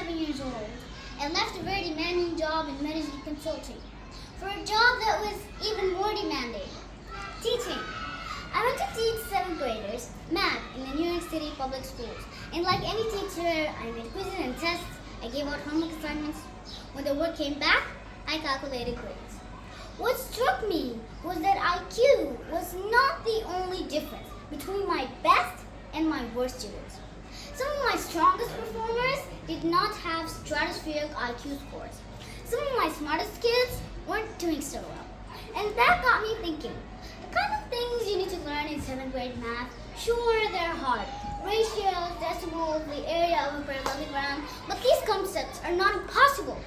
27 years old and left a very demanding job in management consulting for a job that was even more demanding, teaching. I went to teach 7th graders math in the New York City public schools. And like any teacher, I made quizzes and tests. I gave out homework assignments. When the work came back, I calculated grades. What struck me was that IQ was not the only difference between my best and my worst students. Some of my strongest performers did not have stratospheric IQ scores. Some of my smartest kids weren't doing so well. And that got me thinking, the kind of things you need to learn in 7th grade math, sure, they're hard. Ratios, decimals, the area of a parallelogram, but these concepts are not impossible.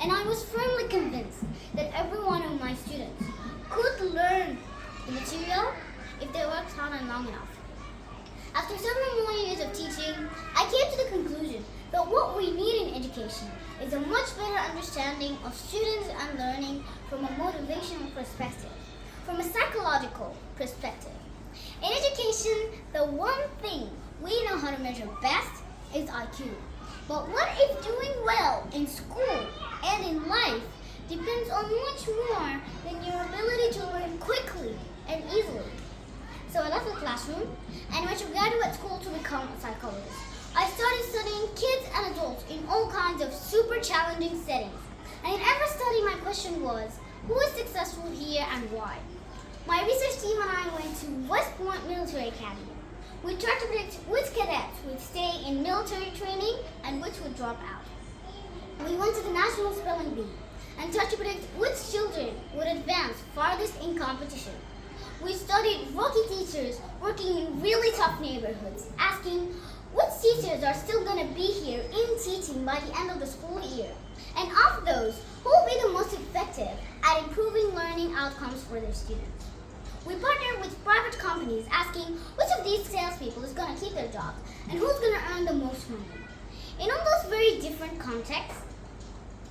And I was firmly convinced that every one of my students could learn the material if they worked hard and long enough. After several more years of teaching, I came to the conclusion that what we need in education is a much better understanding of students and learning from a motivational perspective, from a psychological perspective. In education, the one thing we know how to measure best is IQ. But what if doing well in school and in life depends on much more than your ability to learn quickly and easily? So I left the classroom and went to graduate school to become a psychologist. I started studying kids and adults in all kinds of super challenging settings. And in every study, my question was, who is successful here and why? My research team and I went to West Point Military Academy. We tried to predict which cadets would stay in military training and which would drop out. We went to the National Spelling Bee and tried to predict which children would advance farthest in competition. We studied rookie teachers working in really tough neighborhoods, asking which teachers are still going to be here in teaching by the end of the school year. And of those, who will be the most effective at improving learning outcomes for their students? We partnered with private companies asking which of these salespeople is going to keep their jobs and who's going to earn the most money. In all those very different contexts,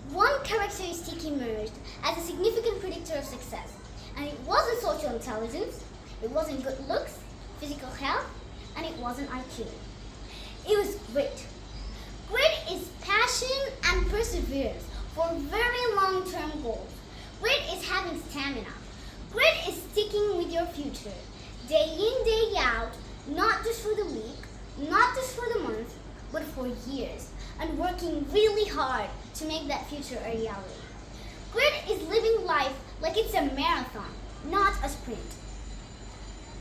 one characteristic emerged as a significant predictor of success. And it wasn't social intelligence, it wasn't good looks, physical health, and it wasn't IQ. It was grit. Grit is passion and perseverance for very long-term goals. Grit is having stamina. Grit is sticking with your future, day in, day out, not just for the week, not just for the month, but for years, and working really hard to make that future a reality. Grit is living life like it's a marathon, not a sprint.